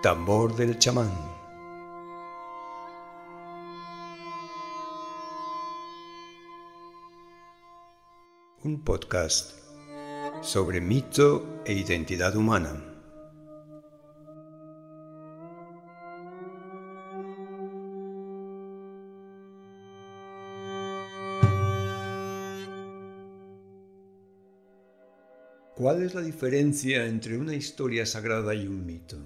Tambor del chamán. Un podcast sobre mito e identidad humana. ¿Cuál es la diferencia entre una historia sagrada y un mito?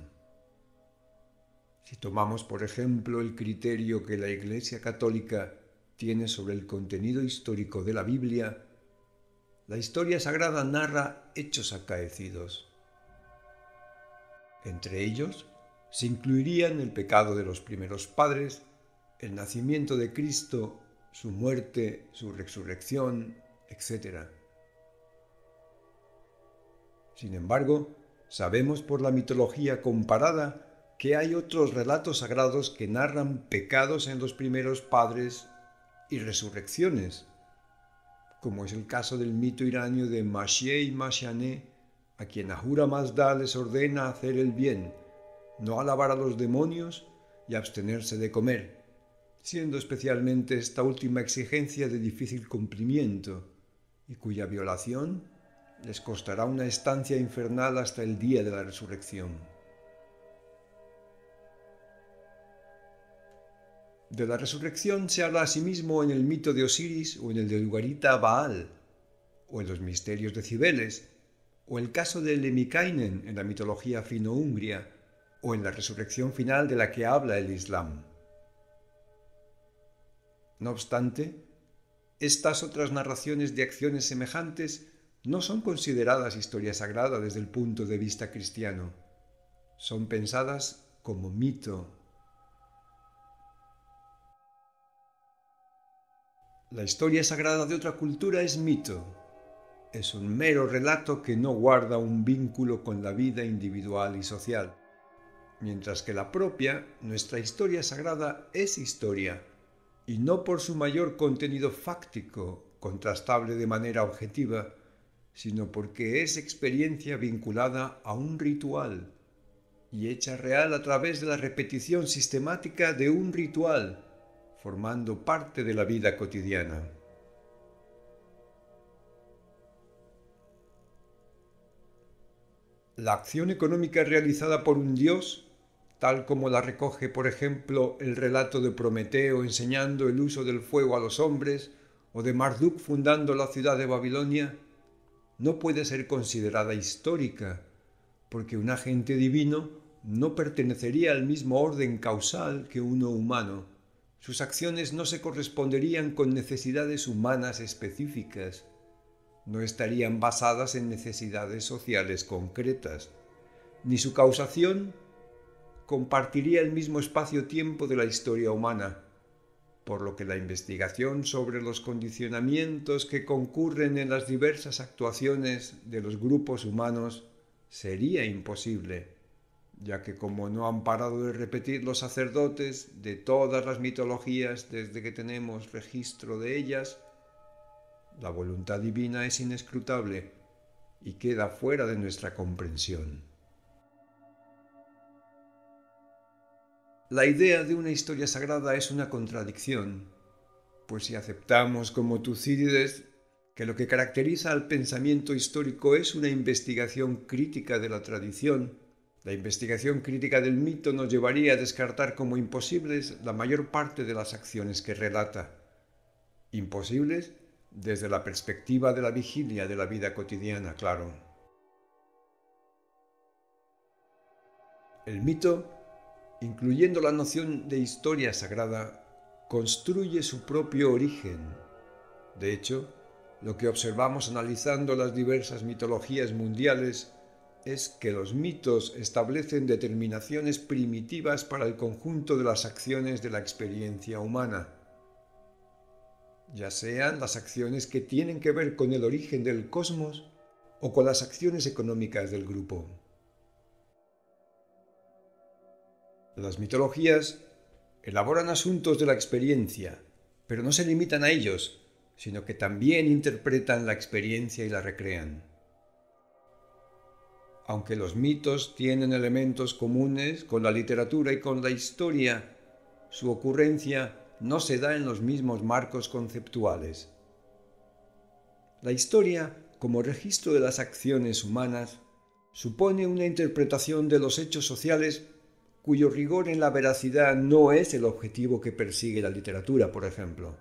Si tomamos, por ejemplo, el criterio que la Iglesia Católica tiene sobre el contenido histórico de la Biblia, la historia sagrada narra hechos acaecidos. Entre ellos se incluirían el pecado de los primeros padres, el nacimiento de Cristo, su muerte, su resurrección, etc. Sin embargo, sabemos por la mitología comparada que hay otros relatos sagrados que narran pecados en los primeros padres y resurrecciones, como es el caso del mito iranio de Mashiach y Mashiane, a quien Ahura Mazda les ordena hacer el bien, no alabar a los demonios y abstenerse de comer, siendo especialmente esta última exigencia de difícil cumplimiento y cuya violación les costará una estancia infernal hasta el día de la resurrección. De la resurrección se habla asimismo en el mito de Osiris o en el de Ugarita Baal, o en los misterios de Cibeles, o el caso de Lemminkainen en la mitología fino-ungria, o en la resurrección final de la que habla el Islam. No obstante, estas otras narraciones de acciones semejantes no son consideradas historia sagrada desde el punto de vista cristiano. Son pensadas como mito. La historia sagrada de otra cultura es mito. Es un mero relato que no guarda un vínculo con la vida individual y social, mientras que la propia, nuestra historia sagrada, es historia, y no por su mayor contenido fáctico, contrastable de manera objetiva, sino porque es experiencia vinculada a un ritual, y hecha real a través de la repetición sistemática de un ritual, formando parte de la vida cotidiana. La acción económica realizada por un dios, tal como la recoge, por ejemplo, el relato de Prometeo enseñando el uso del fuego a los hombres, o de Marduk fundando la ciudad de Babilonia, no puede ser considerada histórica, porque un agente divino no pertenecería al mismo orden causal que uno humano. Sus acciones no se corresponderían con necesidades humanas específicas, no estarían basadas en necesidades sociales concretas, ni su causación compartiría el mismo espacio-tiempo de la historia humana, por lo que la investigación sobre los condicionamientos que concurren en las diversas actuaciones de los grupos humanos sería imposible, ya que como no han parado de repetir los sacerdotes de todas las mitologías desde que tenemos registro de ellas, la voluntad divina es inescrutable y queda fuera de nuestra comprensión. La idea de una historia sagrada es una contradicción, pues si aceptamos como Tucídides que lo que caracteriza al pensamiento histórico es una investigación crítica de la tradición, la investigación crítica del mito nos llevaría a descartar como imposibles la mayor parte de las acciones que relata. Imposibles desde la perspectiva de la vigilia de la vida cotidiana, claro. El mito, incluyendo la noción de historia sagrada, construye su propio origen. De hecho, lo que observamos analizando las diversas mitologías mundiales es que los mitos establecen determinaciones primitivas para el conjunto de las acciones de la experiencia humana, ya sean las acciones que tienen que ver con el origen del cosmos o con las acciones económicas del grupo. Las mitologías elaboran asuntos de la experiencia, pero no se limitan a ellos, sino que también interpretan la experiencia y la recrean. Aunque los mitos tienen elementos comunes con la literatura y con la historia, su ocurrencia no se da en los mismos marcos conceptuales. La historia, como registro de las acciones humanas, supone una interpretación de los hechos sociales cuyo rigor en la veracidad no es el objetivo que persigue la literatura, por ejemplo.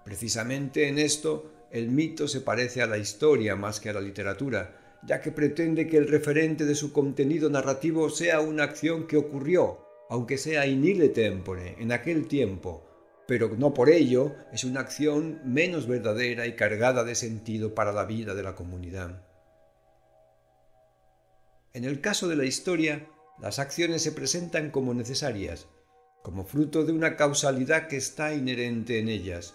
Precisamente en esto, el mito se parece a la historia más que a la literatura, ya que pretende que el referente de su contenido narrativo sea una acción que ocurrió, aunque sea in ille tempore, en aquel tiempo, pero no por ello es una acción menos verdadera y cargada de sentido para la vida de la comunidad. En el caso de la historia, las acciones se presentan como necesarias, como fruto de una causalidad que está inherente en ellas,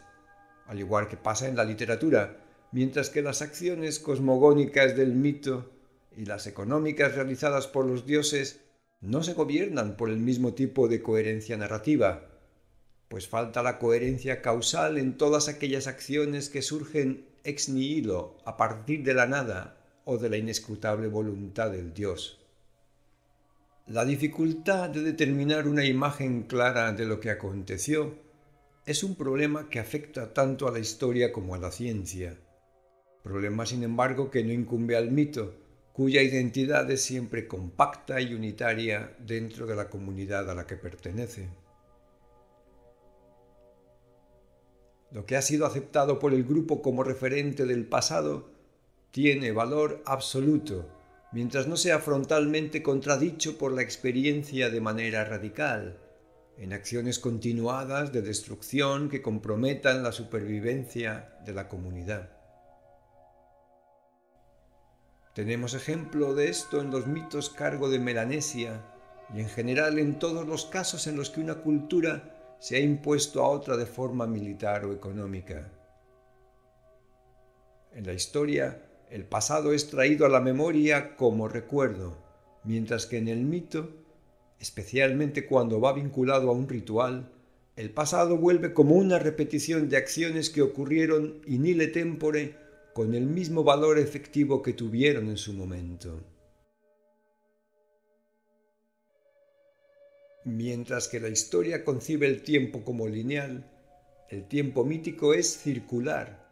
al igual que pasa en la literatura, mientras que las acciones cosmogónicas del mito y las económicas realizadas por los dioses no se gobiernan por el mismo tipo de coherencia narrativa, pues falta la coherencia causal en todas aquellas acciones que surgen ex nihilo, a partir de la nada o de la inescrutable voluntad del dios. La dificultad de determinar una imagen clara de lo que aconteció es un problema que afecta tanto a la historia como a la ciencia. Problema, sin embargo, que no incumbe al mito, cuya identidad es siempre compacta y unitaria dentro de la comunidad a la que pertenece. Lo que ha sido aceptado por el grupo como referente del pasado tiene valor absoluto, mientras no sea frontalmente contradicho por la experiencia de manera radical, en acciones continuadas de destrucción que comprometan la supervivencia de la comunidad. Tenemos ejemplo de esto en los mitos cargo de Melanesia y en general en todos los casos en los que una cultura se ha impuesto a otra de forma militar o económica. En la historia, el pasado es traído a la memoria como recuerdo, mientras que en el mito, especialmente cuando va vinculado a un ritual, el pasado vuelve como una repetición de acciones que ocurrieron in ille tempore con el mismo valor efectivo que tuvieron en su momento. Mientras que la historia concibe el tiempo como lineal, el tiempo mítico es circular,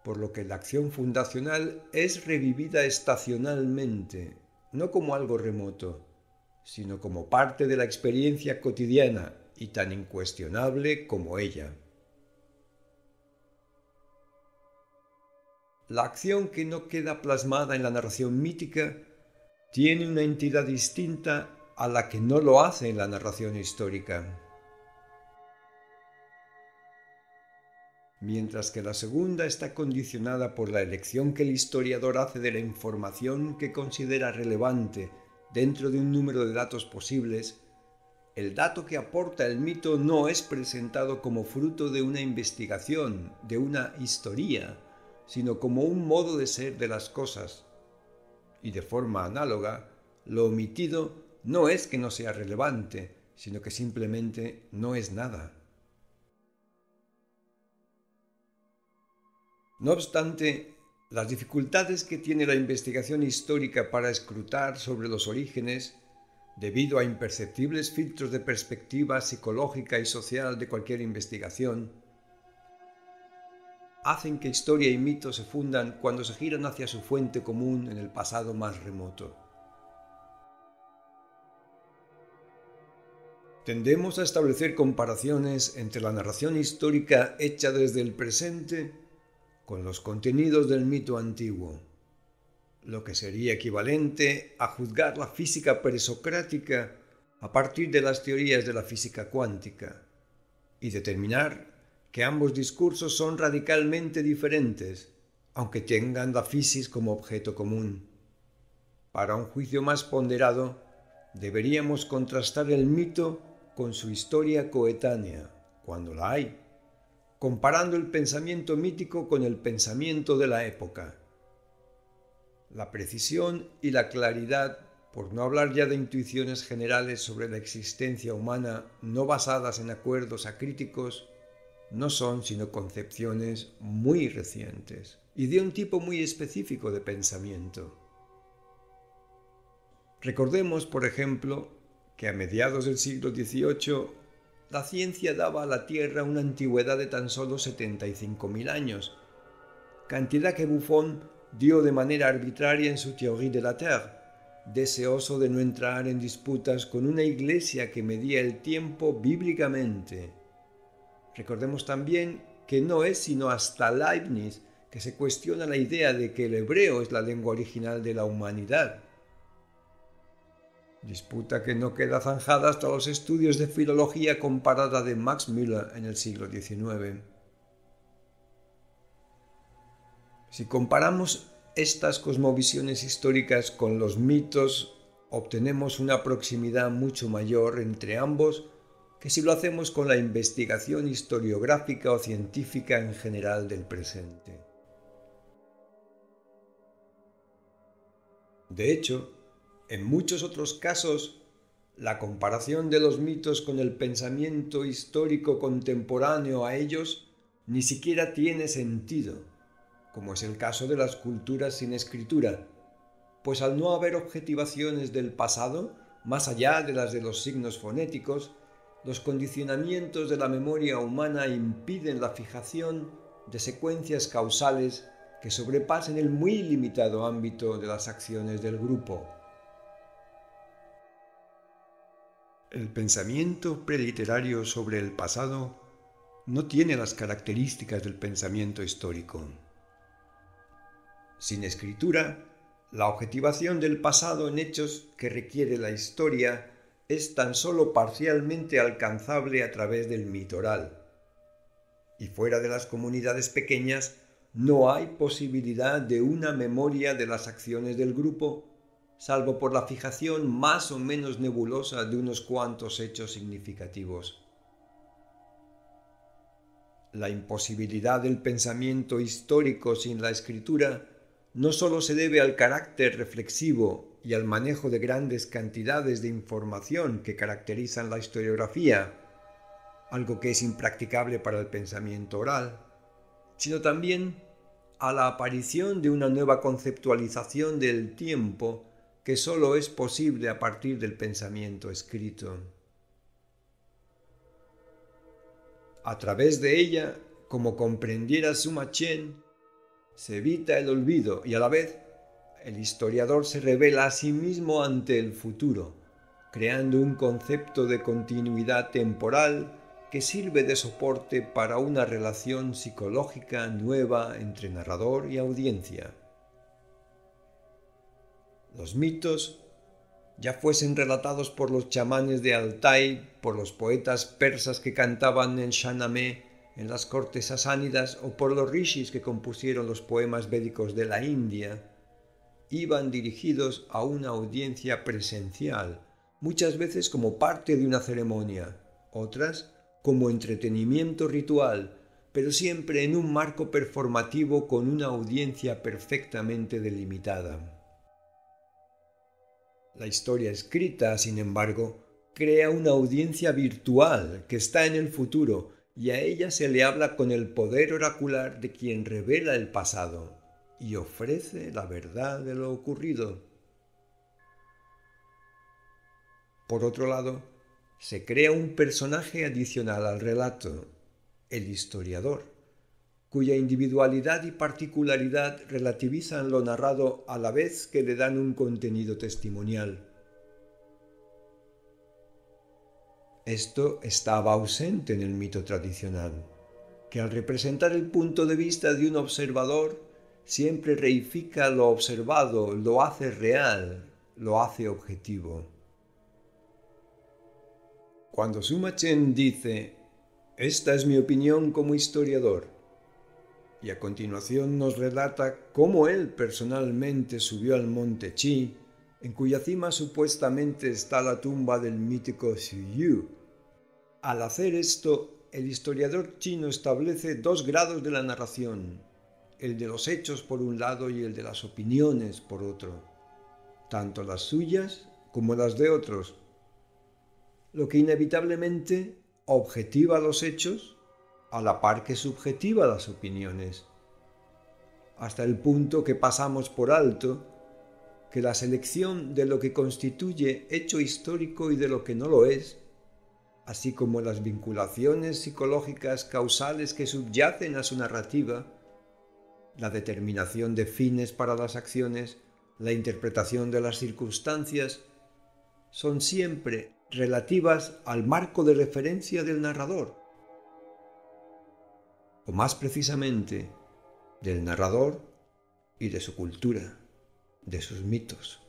por lo que la acción fundacional es revivida estacionalmente, no como algo remoto, sino como parte de la experiencia cotidiana y tan incuestionable como ella. La acción que no queda plasmada en la narración mítica tiene una entidad distinta a la que no lo hace en la narración histórica. Mientras que la segunda está condicionada por la elección que el historiador hace de la información que considera relevante dentro de un número de datos posibles, el dato que aporta el mito no es presentado como fruto de una investigación, de una historia, sino como un modo de ser de las cosas. Y de forma análoga, lo omitido no es que no sea relevante, sino que simplemente no es nada. No obstante, las dificultades que tiene la investigación histórica para escrutar sobre los orígenes, debido a imperceptibles filtros de perspectiva psicológica y social de cualquier investigación, hacen que historia y mito se fundan cuando se giran hacia su fuente común en el pasado más remoto. Tendemos a establecer comparaciones entre la narración histórica hecha desde el presente con los contenidos del mito antiguo, lo que sería equivalente a juzgar la física presocrática a partir de las teorías de la física cuántica y determinar que ambos discursos son radicalmente diferentes, aunque tengan la fisis como objeto común. Para un juicio más ponderado, deberíamos contrastar el mito con su historia coetánea, cuando la hay, comparando el pensamiento mítico con el pensamiento de la época. La precisión y la claridad, por no hablar ya de intuiciones generales sobre la existencia humana no basadas en acuerdos acríticos, no son sino concepciones muy recientes y de un tipo muy específico de pensamiento. Recordemos, por ejemplo, que a mediados del siglo XVIII la ciencia daba a la Tierra una antigüedad de tan solo 75.000 años, cantidad que Buffon dio de manera arbitraria en su Théorie de la Terre, deseoso de no entrar en disputas con una iglesia que medía el tiempo bíblicamente. Recordemos también que no es sino hasta Leibniz que se cuestiona la idea de que el hebreo es la lengua original de la humanidad. Disputa que no queda zanjada hasta los estudios de filología comparada de Max Müller en el siglo XIX. Si comparamos estas cosmovisiones históricas con los mitos, obtenemos una proximidad mucho mayor entre ambos que si lo hacemos con la investigación historiográfica o científica en general del presente. De hecho, en muchos otros casos, la comparación de los mitos con el pensamiento histórico contemporáneo a ellos ni siquiera tiene sentido, como es el caso de las culturas sin escritura, pues al no haber objetivaciones del pasado, más allá de las de los signos fonéticos, los condicionamientos de la memoria humana impiden la fijación de secuencias causales que sobrepasen el muy limitado ámbito de las acciones del grupo. El pensamiento preliterario sobre el pasado no tiene las características del pensamiento histórico. Sin escritura, la objetivación del pasado en hechos que requiere la historia es tan solo parcialmente alcanzable a través del mito oral. Y fuera de las comunidades pequeñas no hay posibilidad de una memoria de las acciones del grupo, salvo por la fijación más o menos nebulosa de unos cuantos hechos significativos. La imposibilidad del pensamiento histórico sin la escritura no solo se debe al carácter reflexivo y al manejo de grandes cantidades de información que caracterizan la historiografía, algo que es impracticable para el pensamiento oral, sino también a la aparición de una nueva conceptualización del tiempo que solo es posible a partir del pensamiento escrito. A través de ella, como comprendiera Suma Chien, se evita el olvido y a la vez el historiador se revela a sí mismo ante el futuro, creando un concepto de continuidad temporal que sirve de soporte para una relación psicológica nueva entre narrador y audiencia. Los mitos, ya fuesen relatados por los chamanes de Altai, por los poetas persas que cantaban en Shahnameh en las cortes sasánidas o por los rishis que compusieron los poemas védicos de la India, iban dirigidos a una audiencia presencial, muchas veces como parte de una ceremonia, otras como entretenimiento ritual, pero siempre en un marco performativo con una audiencia perfectamente delimitada. La historia escrita, sin embargo, crea una audiencia virtual que está en el futuro y a ella se le habla con el poder oracular de quien revela el pasado y ofrece la verdad de lo ocurrido. Por otro lado, se crea un personaje adicional al relato, el historiador, cuya individualidad y particularidad relativizan lo narrado a la vez que le dan un contenido testimonial. Esto estaba ausente en el mito tradicional, que al representar el punto de vista de un observador, siempre reifica lo observado, lo hace real, lo hace objetivo. Cuando Suma Chien dice, «Esta es mi opinión como historiador», y a continuación nos relata cómo él personalmente subió al monte Chi, en cuya cima supuestamente está la tumba del mítico Xu Yu. Al hacer esto, el historiador chino establece dos grados de la narración, el de los hechos por un lado y el de las opiniones por otro, tanto las suyas como las de otros, lo que inevitablemente objetiva los hechos a la par que subjetiva las opiniones, hasta el punto que pasamos por alto que la selección de lo que constituye hecho histórico y de lo que no lo es, así como las vinculaciones psicológicas causales que subyacen a su narrativa, la determinación de fines para las acciones, la interpretación de las circunstancias, son siempre relativas al marco de referencia del narrador, o más precisamente, del narrador y de su cultura, de sus mitos.